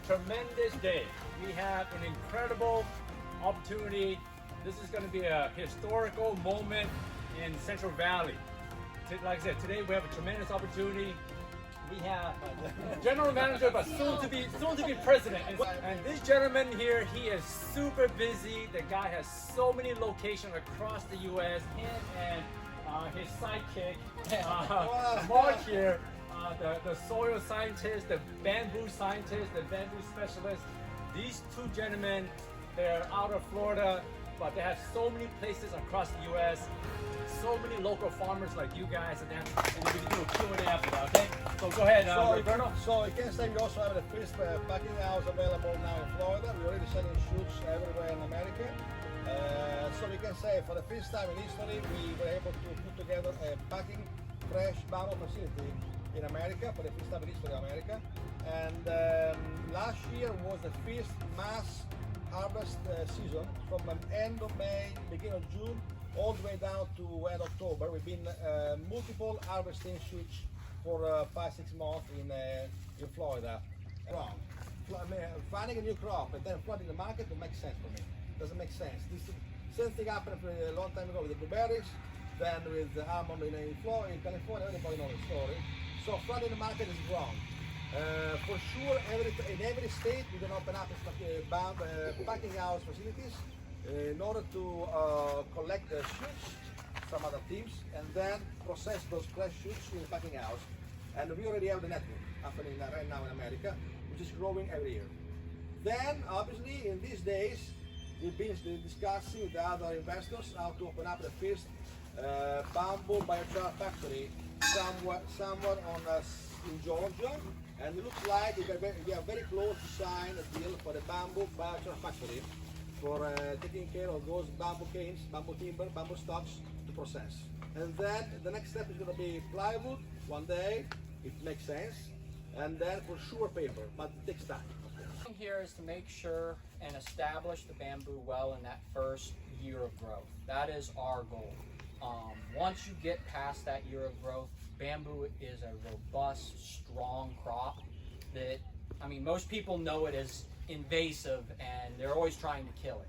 tremendous day. We have an incredible opportunity. This is going to be a historical moment in Central Valley. Like I said, today we have a tremendous opportunity. We have a general manager, but soon to be president. And this gentleman here, he is super busy. The guy has so many locations across the U.S. Him and his sidekick, Mark here, the soil scientist, the bamboo scientist, the bamboo specialist. These two gentlemen, they're out of Florida, but they have so many places across the U.S. So many local farmers like you guys, and we can do a Q&A after that, okay? So go ahead, Roberto. So I can say we also have the first packing house available now in Florida. We're already selling shoots everywhere in America. So we can say for the first time in history, we were able to put together a packing fresh bamboo facility in America, for the first time in history of America. And last year was the first mass harvest season from the end of May, beginning of June, all the way down to end October. We've been multiple harvesting shoots for 5-6 months in Florida. Wrong. Finding a new crop and then flooding the market don't make sense for me. Doesn't make sense. This same thing happened a long time ago with the blueberries, then with the almond in California. Everybody knows the story. So flooding the market is wrong. For sure, in every state, we're going to open up packing house facilities in order to collect the shoots from other teams and then process those fresh shoots in the packing house. And we already have the network happening right now in America, which is growing every year. Then, obviously, in these days, we've been discussing with the other investors how to open up the first bamboo biochar factory somewhere in Georgia. And it looks like we are very close to sign a deal for the bamboo biochar factory for taking care of those bamboo canes, bamboo timber, bamboo stocks to process. And then the next step is going to be plywood one day, it makes sense, and then for sure paper, but it takes time. Here is to make sure and establish the bamboo well in that first year of growth. That is our goal. Once you get past that year of growth, bamboo is a robust, strong crop that, I mean, most people know it as invasive and they're always trying to kill it.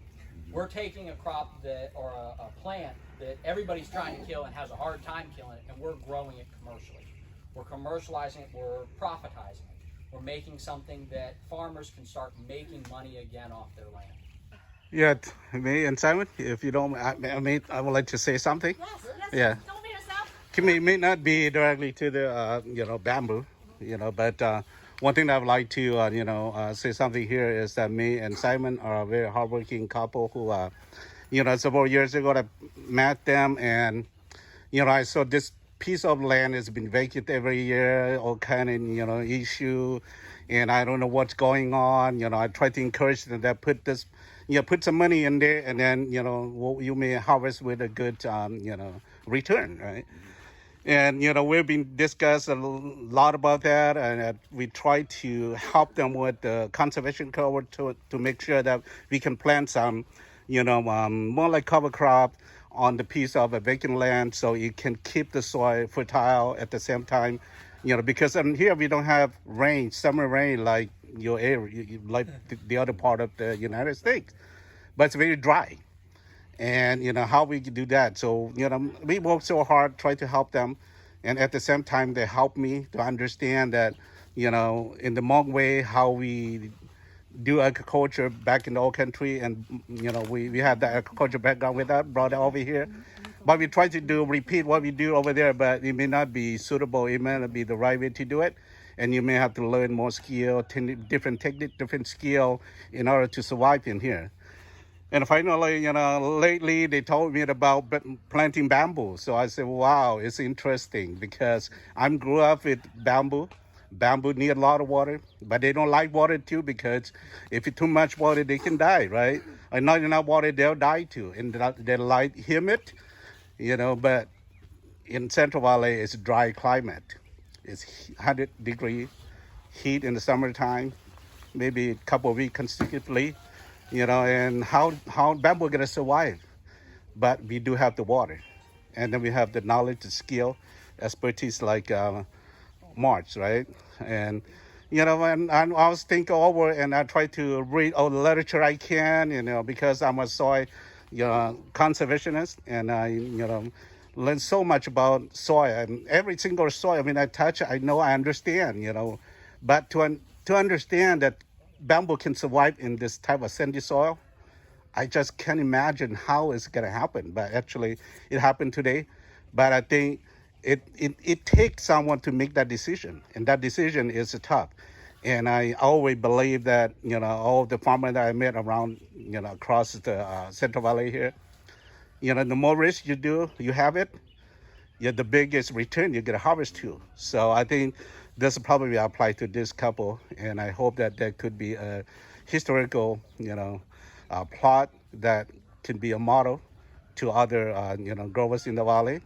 We're taking a crop that, or a plant that everybody's trying to kill and has a hard time killing it, and we're growing it commercially. We're commercializing it, we're profitizing it. We're making something that farmers can start making money again off their land. Yeah, me and Simon, if you don't, I would like to say something. Yes, Yeah. don't be yourself. It may not be directly to the, bamboo, but one thing I would like to, say something here is that me and Simon are a very hardworking couple who, several years ago I met them and, I saw this piece of land has been vacant every year, all kind of, issue, and I don't know what's going on. I try to encourage them that put some money in there, and then, you may harvest with a good, return, right? And, we've been discussed a lot about that, and we try to help them with the conservation cover to make sure that we can plant some, more like cover crop on the piece of a vacant land so it can keep the soil fertile at the same time, because here we don't have rain, summer rain like your area, like the other part of the United States, but it's very dry. And, how we can do that. So, we work so hard, try to help them. And at the same time, they help me to understand that, in the Hmong way, how we do agriculture back in the old country. And, we have the agriculture background with that, brought it over here. But we try to repeat what we do over there, but it may not be suitable. It may not be the right way to do it. And you may have to learn more skill, different technique, different skill in order to survive in here. And finally, lately they told me about planting bamboo. So I said, wow, it's interesting because I grew up with bamboo. Bamboo need a lot of water, but they don't like water too because if it's too much water, they can die, right? And not enough water, they'll die too. And they like humid, but in Central Valley, it's dry climate. It's 100-degree heat in the summertime, maybe a couple of weeks consecutively. And how bamboo going to survive? But we do have the water. And then we have the knowledge, the skill, expertise like March, right? And, you know, and I was thinking over and I try to read all the literature I can, you know, because I'm a soil, you know, conservationist, and I, you know, learn so much about soil and every single soil. I mean, I touch, I know, I understand, you know, but to understand that bamboo can survive in this type of sandy soil, I just can't imagine how it's gonna happen. But actually, it happened today. But I think it takes someone to make that decision, and that decision is tough. And I always believe that, you know, all the farmers that I met around, you know, across the Central Valley here, you know, the more risk you do, you have it, yeah, the biggest return you get a harvest too. So I think this probably apply to this couple, and I hope that there could be a historical, you know, plot that can be a model to other, you know, growers in the valley.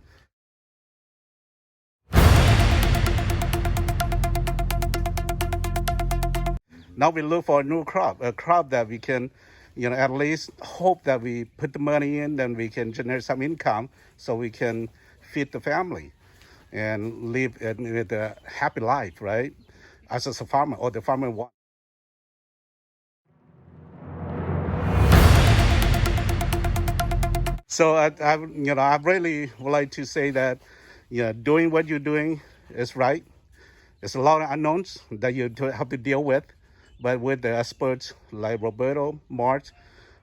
Now we look for a new crop, a crop that we can, you know, at least hope that we put the money in, then we can generate some income so we can feed the family and live with a happy life, right? As a farmer, or the farmer wants. So you know, I really would like to say that, you know, doing what you're doing is right. There's a lot of unknowns that you have to deal with, but with the experts like Roberto, March,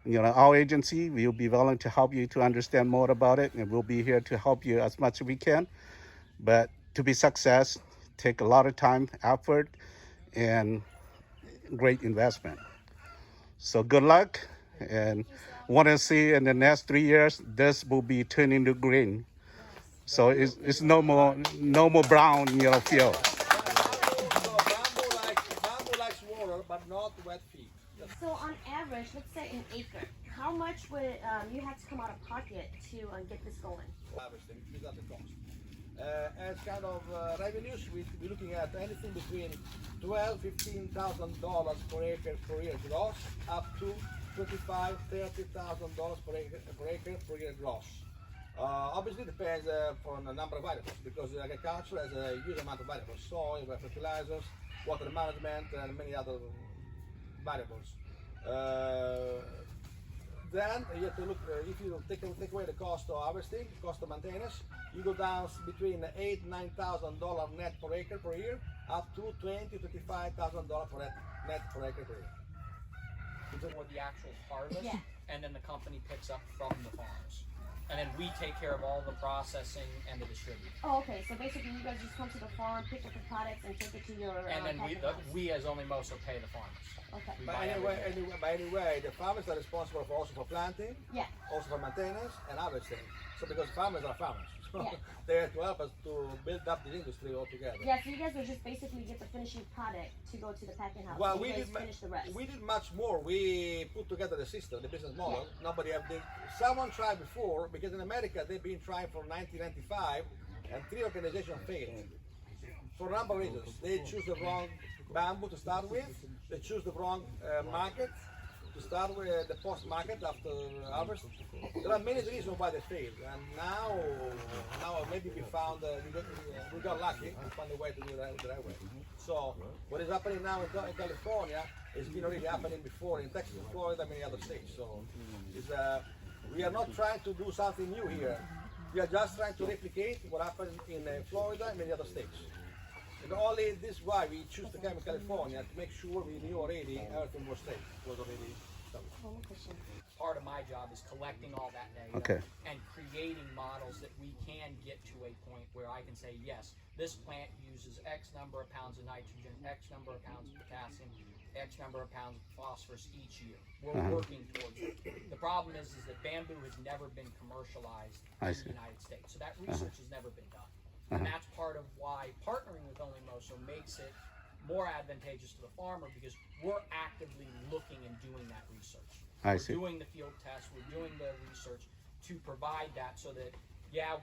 you know, our agency, we'll be willing to help you to understand more about it, and we'll be here to help you as much as we can. But to be success, take a lot of time, effort, and great investment. So good luck, and want to see in the next 3 years this will be turning to green. So it's no more brown, you know, field. So bamboo likes water, but not wet feet. So on average, let's say an acre, how much would you have to come out of pocket to get this going? Harvesting without the cost. As kind of revenues, we're looking at anything between $12,000–$15,000 per acre per year gross, up to $25,000–$30,000 per acre per year gross. Obviously, depends on a number of variables, because agriculture has a huge amount of variables: soil, fertilizers, water management, and many other variables. Then you have to look, if you take away the cost of harvesting, cost of maintenance, you go down between $8,000–$9,000 net per acre per year, up to $20,000–$25,000 net per acre per year. For the actual harvest, Yeah. and then the company picks up from the farms. And then we take care of all the processing and the distribution. Oh, okay. So basically, you guys just come to the farm, pick up the products, and take it to your And then packing house. we as Only Moso pay the farmers. Okay. We But buy anyway, the farmers are responsible also for planting, Yeah. also for maintenance and harvesting. So because farmers are farmers, so Yeah. they have to help us to build up the industry altogether. Yeah. So you guys would just basically get the finishing product to go to the packing house. Well, and we you guys did finish the rest. we did much more. We put together the system, the business model. Nobody have did. Someone tried before, because in America they've been trying for 1995, and 3 organizations failed for a number of reasons. They choose the wrong bamboo to start with. They choose the wrong market to start with, the post market after harvest. There are many reasons why they failed, and now maybe we found we got lucky. We found a way to do that the right way. So what is happening now in California has been already happening before in Texas, Florida, many other states. So we are not trying to do something new here. We are just trying to replicate what happened in Florida and many other states. And only this is why we choose to come in California, to make sure we knew already everything was safe, was already established. One more question. Part of my job is collecting all that data Okay. and creating models that we can get to a point where I can say, yes, this plant uses X number of pounds of nitrogen, X number of pounds of potassium, X number of pounds of phosphorus each year. We're working towards it. The problem is that bamboo has never been commercialized I in see. the United States. So that research has never been done. And that's part of why partnering with Only Moso makes it more advantageous to the farmer, because we're actively looking and doing that research. I We're see. doing the field tests, we're doing the research to provide that, so that, yeah,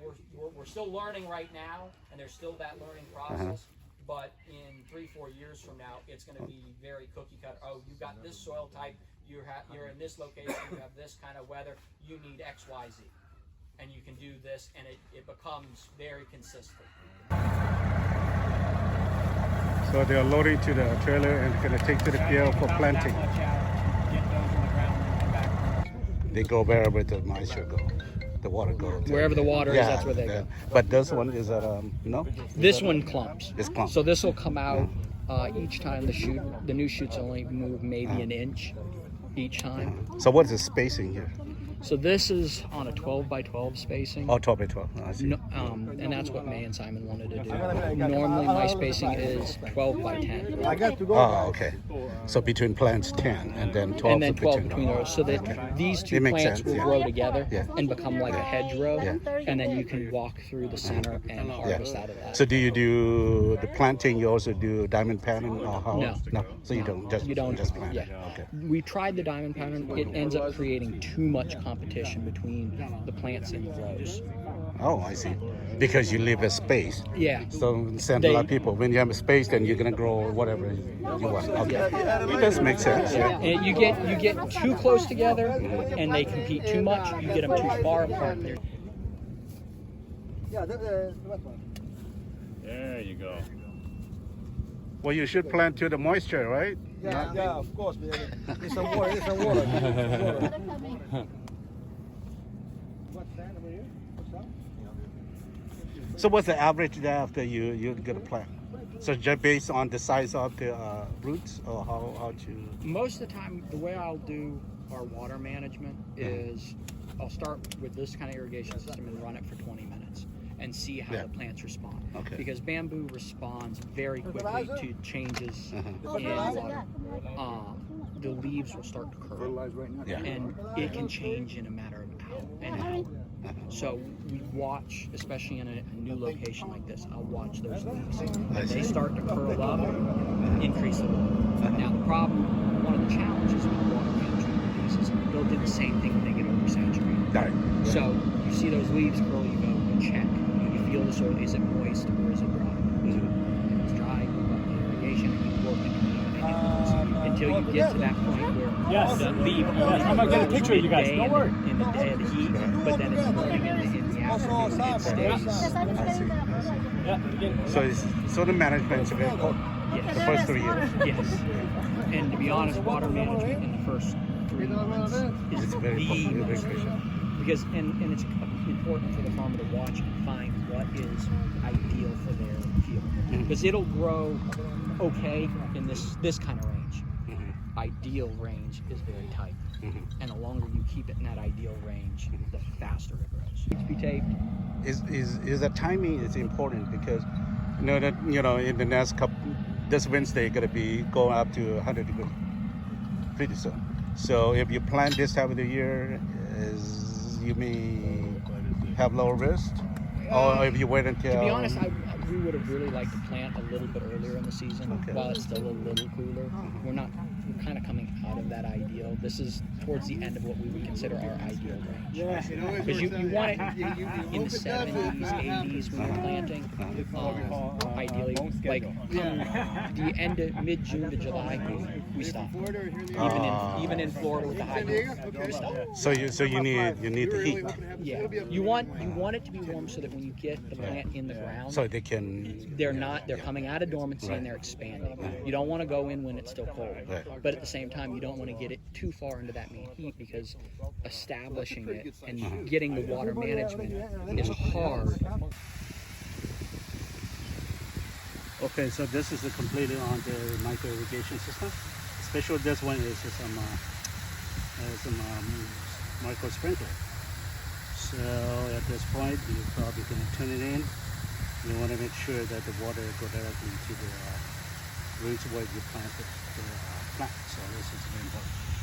we're still learning right now, and there's still that learning process. But in 3-4 years from now, it's going to be very cookie cutter. Oh, you've got this soil type, you're in this location, you have this kind of weather, you need X, Y, Z. And you can do this, and it becomes very consistent. So So they're loading to the trailer and gonna take to the field for planting. They go wherever the moisture go, the water goes. Wherever the water is, that's where they yeah. go. But this one is no. This one clumps. It's clump. So this will come out each time the new shoots only move maybe an inch each time. So what's the spacing here? So this is on a 12 by 12 spacing. Oh, 12 by 12. I see. No, and that's what May and Simon wanted to do. Normally my spacing is 12 by 10. I got to go. Oh, okay. So between plants 10 and then 12. And then 12 between those, so that these two It makes plants sense, will yeah. grow together Yeah. and become like a hedgerow, Yeah. and then you can walk through the center and harvest out of that. So do you do the planting? You also do diamond pattern or how? No. No. So you don't just plant. Yeah. Okay. We tried the diamond pattern. It ends up creating too much competition between the plants in the rows. Oh, I see. Because you leave a space. Yeah. So send a lot of people. When you have a space, then you're gonna grow whatever you want. Okay. It does make sense. Yeah. And you get too close together, and they compete too much. You get them too far apart. Yeah, that one. There you go. Well, you should plant to the moisture, right? Yeah, of course. Need some water. Need some water. What's that over here? What's that? So what's the average there after you're gonna plant? So just based on the size of the roots, or how to? Most of the time, the way I'll do our water management is I'll start with this kind of irrigation system and run it for 20 minutes and see how the plants respond. Okay. Because bamboo responds very quickly to changes in water. The leaves will start to curl, Yeah. and it can change in a matter of an hour. So we watch, especially in a new location like this, I'll watch those leaves. If they start to curl up, increase the water. Now the problem, one of the challenges with water management with these is they'll do the same thing when they get oversaturated. Right. So you see those leaves curl, you go and check. You feel the soil, is it moist or is it dry? If it's dry, you put the irrigation and you work until you get to that point where Yes, the leaf I'm gonna get a picture of you guys. Don't worry. in the dead heat, but then it's moving in the afternoon, it stays. I see. Yeah, again. So the management is very important. Yes. The first 3 years. Yes. And to be honest, water management in the first 3 months is It's very important. Very crucial. because and it's important for the farmer to watch and find what is ideal for their field, because it'll grow okay in this kind of range. Ideal range is very tight, and the longer you keep it in that ideal range, the faster it grows. Needs to be taped. Is the timing is important because in the next couple this Wednesday gonna be going up to 100 degrees pretty soon. So if you plant this time of the year, you may have lower risk, or if you wait until. To be honest, we would have really liked to plant a little bit earlier in the season while it's still a little cooler. We're kind of coming out of that ideal. This is towards the end of what we would consider our ideal range. Because you want it in the 70s, 80s when you're planting. Ideally, like the end of mid-June to July, we stop. Even in Florida with the high growth, we stop. So you need the heat. Yeah, you want it to be warm so that when you get the plant in the ground, So they can. they're coming out of dormancy and they're expanding. You don't want to go in when it's still cold, but at the same time you don't want to get it too far into that main heat, because establishing it and getting the water management is hard. Okay, so this is completely on the micro irrigation system. Special this one is some micro sprinkler. So at this point you're probably going to turn it in. You want to make sure that the water go directly to the roots where you planted the plant. So this is very important.